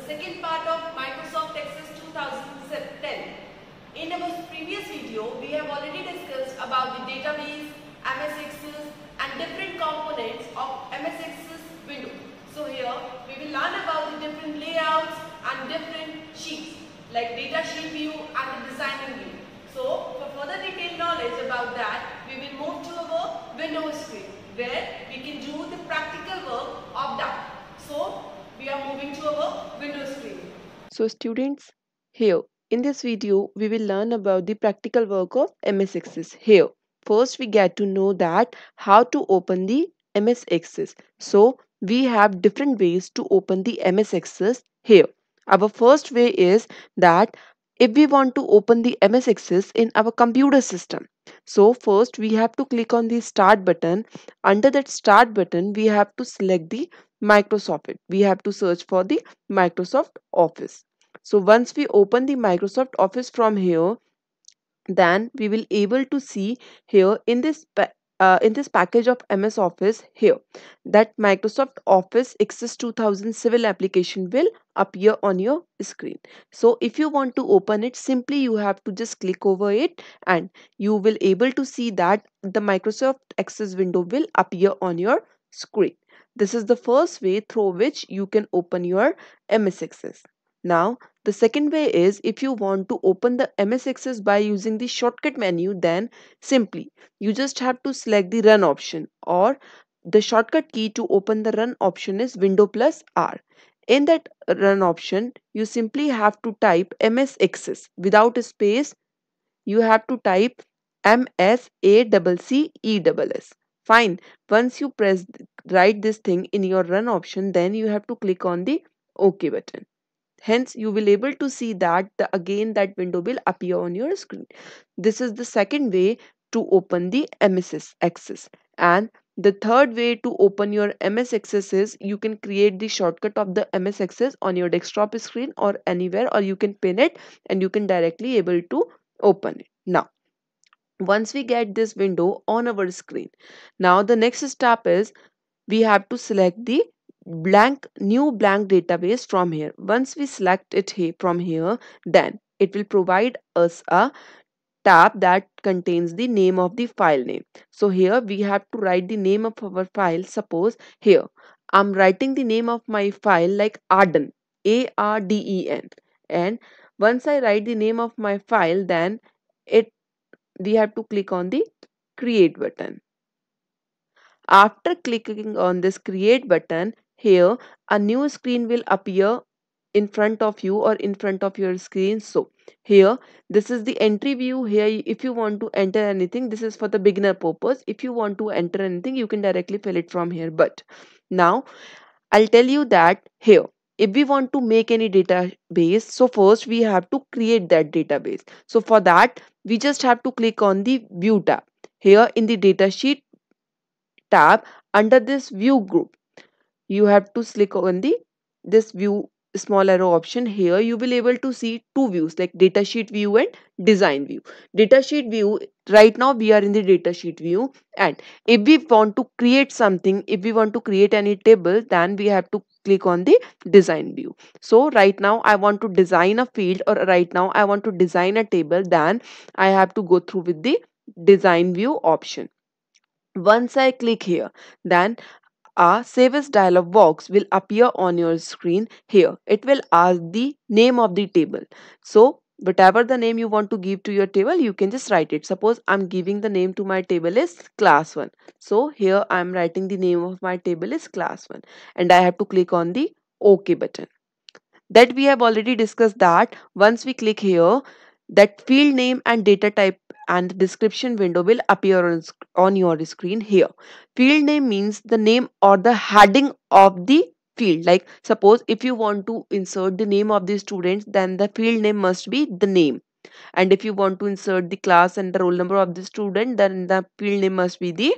second part of Microsoft Access 2010. In our previous video, we have already discussed about the database, MS Access and different components of MS Access window. So here we will learn about the different layouts and different sheets like data sheet view and the designing view. So for further detailed knowledge about that, we will move to our window screen where we can do the practical work of that. So we are moving to our window screen. So students, here in this video we will learn about the practical work of MS Access. Here first we get to know that how to open the MS Access. So we have different ways to open the MS Access here. Our first way is that if we want to open the MS Access in our computer system, so first we have to click on the start button. Under that start button we have to select the Microsoft. We have to search for the Microsoft Office. So once we open the Microsoft Office from here, then we will able to see here in this package of MS Office here that Microsoft Office Access 2000 civil application will appear on your screen. So if you want to open it, simply you have to just click over it and you will able to see that the Microsoft Access window will appear on your screen. This is the first way through which you can open your MS Access. Now the second way is if you want to open the MS Access by using the shortcut menu, then simply you just have to select the run option, or the shortcut key to open the run option is Window plus R. In that run option, you simply have to type MS Access without a space. You have to type MSACCESS. Fine. Once you write this thing in your run option, then you have to click on the OK button. Hence, you will able to see that again that window will appear on your screen. This is the second way to open the MS Access. And the third way to open your MS Access is you can create the shortcut of the MS Access on your desktop screen or anywhere, or you can pin it and you can directly able to open it. Now, once we get this window on our screen, now the next step is we have to select the new blank database from here. Once we select it here from here, then it will provide us a tab that contains the name of the file name. So here we have to write the name of our file. Suppose here I'm writing the name of my file like Arden, ARDEN, and once I write the name of my file, then it we have to click on the create button. After clicking on this create button, here a new screen will appear in front of you or in front of your screen. So here this is the entry view. Here if you want to enter anything, this is for the beginner purpose. If you want to enter anything, you can directly fill it from here. But now I'll tell you that here if we want to make any database, so first we have to create that database. So for that we just have to click on the view tab. Here in the datasheet tab, under this view group, you have to click on the this view small arrow option. Here you will able to see two views like datasheet view and design view. Datasheet view, right now we are in the datasheet view, and if we want to create something, if we want to create any table, then we have to click on the design view. So right now I want to design a field, or right now I want to design a table, then I have to go through with the design view option. Once I click here, then a Save As dialog box will appear on your screen. Here it will ask the name of the table. So whatever the name you want to give to your table, you can just write it. Suppose I'm giving the name to my table is class 1. So here I'm writing the name of my table is class 1, and I have to click on the OK button. That we have already discussed that once we click here, that field name and data type and the description window will appear on your screen. Here field name means the name or the heading of the field. Like suppose if you want to insert the name of the students, then the field name must be the name, and if you want to insert the class and the roll number of the student, then the field name must be the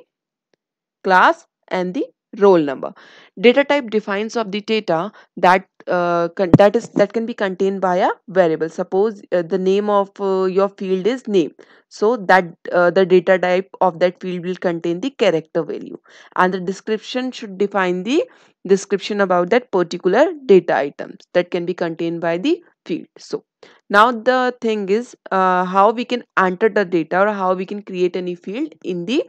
class and the roll number. Data type defines of the data that that can be contained by a variable. Suppose the name of your field is name, so that the data type of that field will contain the character value, and the description should define the description about that particular data items that can be contained by the field. So now the thing is how we can enter the data or how we can create any field in the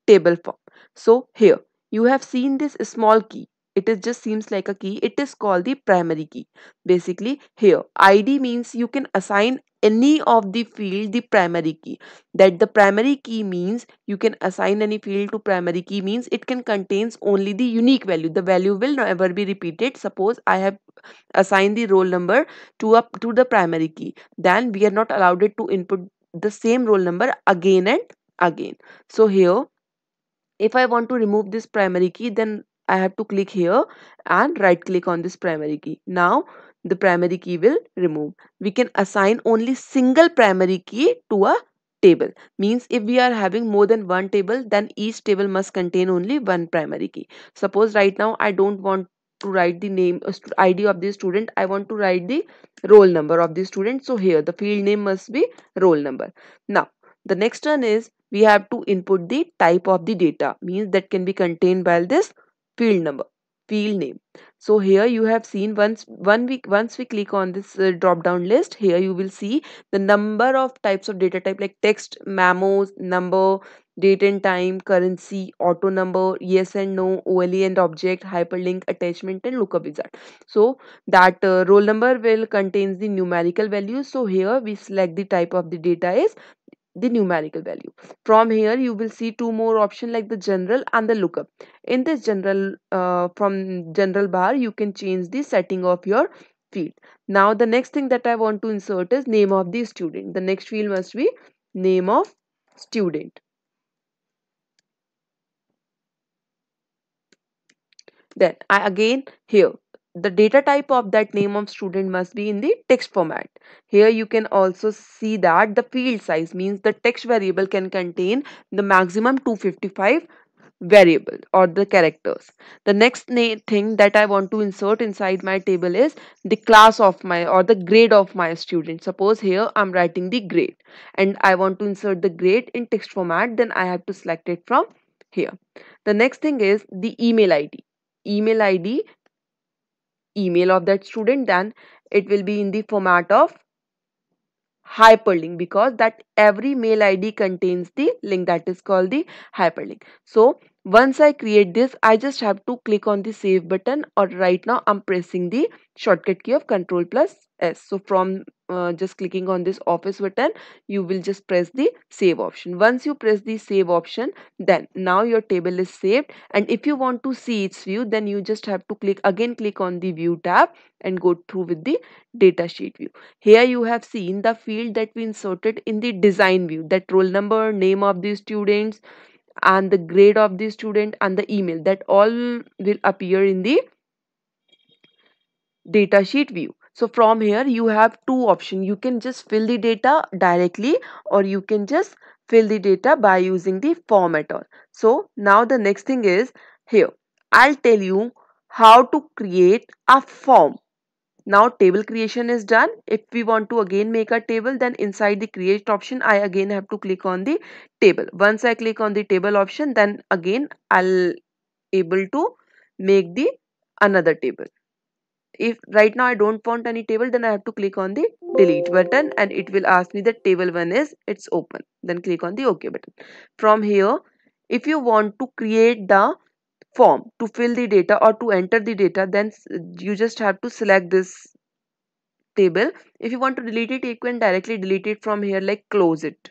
table form. So here you have seen this small key. It is just seems like a key. It is called the primary key. Basically here ID means you can assign any of the field the primary key. That the primary key means you can assign any field to primary key means it can contains only the unique value. The value will never be repeated. Suppose I have assigned the roll number to the primary key, then we are not allowed it to input the same roll number again and again. So here if I want to remove this primary key, then I have to click here and right click on this primary key. Now the primary key will remove. We can assign only single primary key to a table. Means if we are having more than one table, then each table must contain only one primary key. Suppose right now I don't want to write the name ID of the student. I want to write the roll number of the student. So here the field name must be roll number. Now the next one is we have to input the type of the data, means that can be contained by this field number, field name. So here you have seen once we click on this drop down list, here you will see the number of types of data type like text, memos, number, date and time, currency, auto number, yes and no, OLE and object, hyperlink, attachment and lookup wizard. So that roll number will contains the numerical value. So here we select the type of the data is the numerical value. From here you will see two more options like the general and the lookup. In this general from general bar you can change the setting of your field. Now the next thing that I want to insert is name of the student. The next field must be name of student. Then I again here the data type of that name of student must be in the text format. Here you can also see that the field size means the text variable can contain the maximum 255 variable or the characters. The next thing that I want to insert inside my table is the class of my or the grade of my student. Suppose here I'm writing the grade and I want to insert the grade in text format, then I have to select it from here. The next thing is the email ID. Email ID, email of that student, then it will be in the format of hyperlink because that every mail ID contains the link that is called the hyperlink. So once I create this, I just have to click on the save button, or right now I'm pressing the shortcut key of Ctrl plus S. So from just clicking on this office button, you will just press the save option. Once you press the save option, then now your table is saved, and if you want to see its view, then you just have to click on the view tab and go through with the data sheet view. Here you have seen the field that we inserted in the design view, that roll number, name of the students and the grade of the student and the email, that all will appear in the data sheet view. So from here you have two options. You can just fill the data directly or you can just fill the data by using the form at all. So now the next thing is here I'll tell you how to create a form. Now table creation is done. If we want to again make a table, then inside the create option I again have to click on the table. Once I click on the table option, then again I'll able to make the another table. If right now I don't want any table, then I have to click on the delete button and it will ask me that table 1 is it's open. Then click on the OK button. From here, if you want to create the form to fill the data or to enter the data, then you just have to select this table. If you want to delete it, you can directly delete it from here, like close it.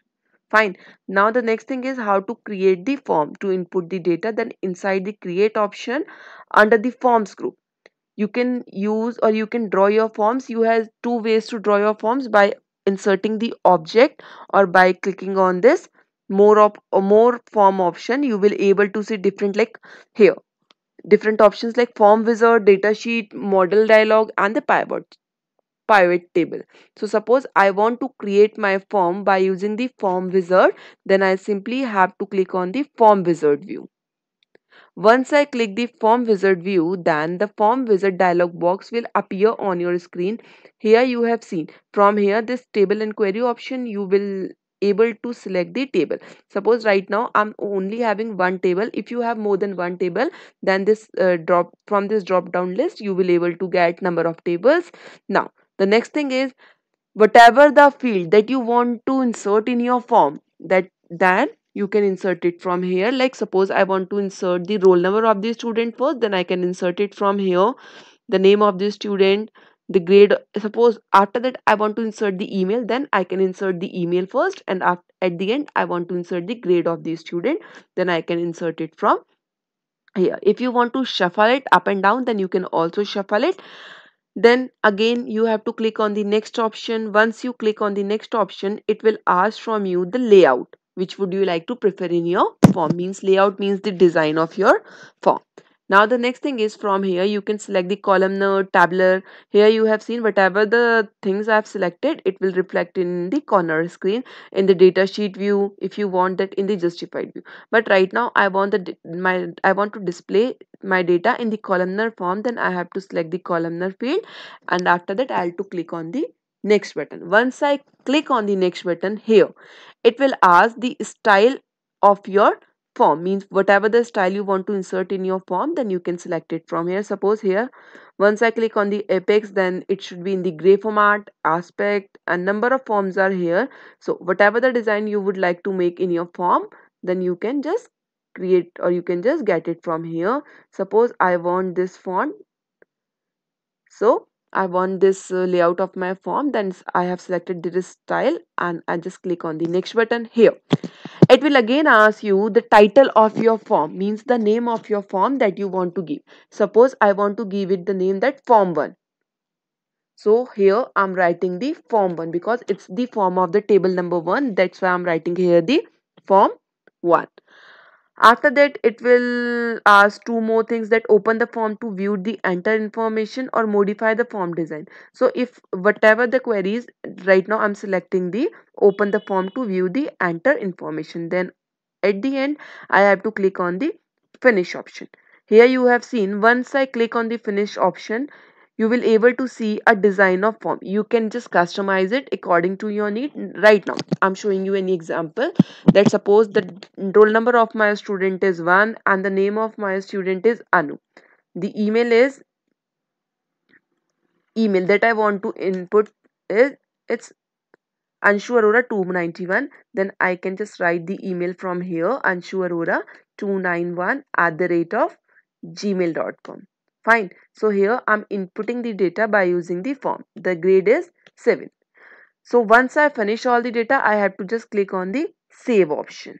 Fine. Now the next thing is how to create the form to input the data. Then inside the create option under the forms group, you can use or you can draw your forms. You have two ways to draw your forms: by inserting the object or by clicking on this more form option. You will able to see different, like here different options like form wizard, data sheet, model dialog and the pivot table. So suppose I want to create my form by using the form wizard, then I simply have to click on the form wizard view. Once I click the form wizard view, then the form wizard dialog box will appear on your screen. Here you have seen, from here this table and query option, you will able to select the table. Suppose right now I'm only having one table. If you have more than one table, then this drop down list you will able to get number of tables. Now the next thing is, whatever the field that you want to insert in your form, that then you can insert it from here. Like suppose I want to insert the roll number of the student first, then I can insert it from here. The name of the student, the grade. Suppose after that I want to insert the email, then I can insert the email first, and at the end I want to insert the grade of the student, then I can insert it from here. If you want to shuffle it up and down, then you can also shuffle it. Then again you have to click on the next option. Once you click on the next option, it will ask from you the layout, which would you like to prefer in your form. Means layout means the design of your form. Now the next thing is, from here you can select the columnar, tabular. Here you have seen whatever the things I have selected, it will reflect in the corner screen, in the data sheet view, if you want that in the justified view. But right now I want I want to display my data in the columnar form, then I have to select the columnar field, and after that I'll to click on the next button. Once I click on the next button, here it will ask the style of your form. Means whatever the style you want to insert in your form, then you can select it from here. Suppose here, once I click on the apex, then it should be in the gray format, aspect, and number of forms are here. So whatever the design you would like to make in your form, then you can just create, or you can just get it from here. Suppose I want this font, so I want this layout of my form, then I have selected this style, and I just click on the next button. Here it will again ask you the title of your form, means the name of your form that you want to give. Suppose I want to give it the name that form 1. So here I'm writing the form 1 because it's the form of the table number 1. That's why I'm writing here the form 1. After that, it will ask two more things, that open the form to view the enter information or modify the form design. So if whatever the queries, right now I'm selecting the open the form to view the enter information. Then at the end, I have to click on the finish option. Here you have seen, once I click on the finish option, you will able to see a design of form. You can just customize it according to your need. Right now I'm showing you an example, that suppose the roll number of my student is 1 and the name of my student is Anu. The email that I want to input is, it's Anshu Arora 291. Then I can just write the email from here, Anshu Arora 291 @ gmail.com. Fine. So here I'm inputting the data by using the form. The grade is 7. So once I finish all the data, I have to just click on the save option.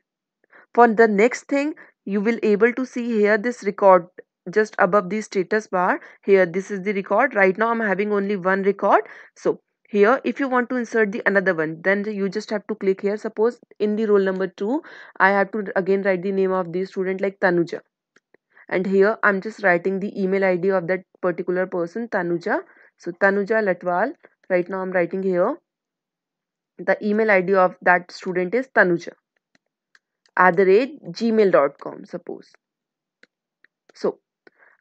For the next thing, you will able to see here this record just above the status bar. Here this is the record. Right now I'm having only one record. So here if you want to insert the another one, then you just have to click here. Suppose in the roll number 2, I have to again write the name of the student like Tanuja, and here I'm just writing the email ID of that particular person, Tanuja. So Tanuja Latwal. Right now I'm writing here the email ID of that student is Tanuja @gmail.com. Suppose. So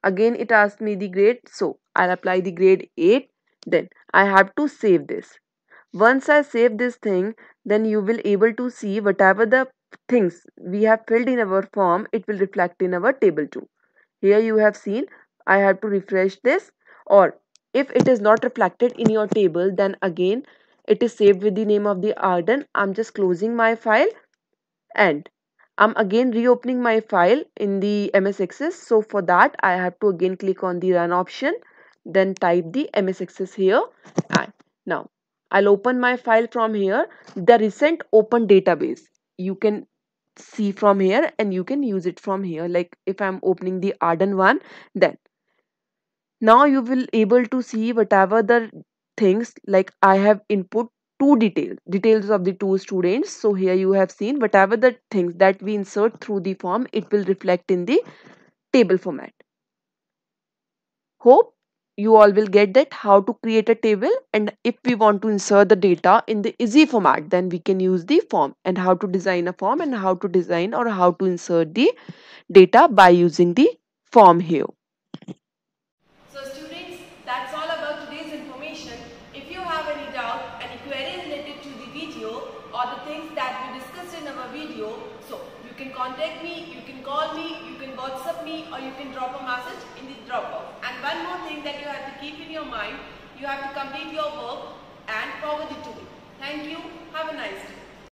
again it asks me the grade, so I'll apply the grade 8. Then I have to save this. Once I save this thing, then you will able to see whatever the things we have filled in our form, it will reflect in our table too. Here you have seen, I have to refresh this, or if it is not reflected in your table, then again it is saved with the name of the Arden. I'm just closing my file, and I'm again reopening my file in the MS Access. So for that I have to again click on the run option, then type the MS Access here, and now I'll open my file from here. The recent open database you can see from here, and you can use it from here. Like if I'm opening the Arden one, then now you will able to see whatever the things, like I have input two details of the two students. So here you have seen whatever the things that we insert through the form, it will reflect in the table format. Hope you all will get that how to create a table, and if we want to insert the data in the easy format, then we can use the form, and how to design a form, and how to design or how to insert the data by using the form here. So students, that's all about today's information. If you have any doubt, any query related to the video or the things that we discussed in our video, so you can contact me, you can call me, you can WhatsApp me, or you can drop a message in the drop-off. And one more thing that you have to keep in your mind, you have to complete your work and forward it to me. Thank you. Have a nice day.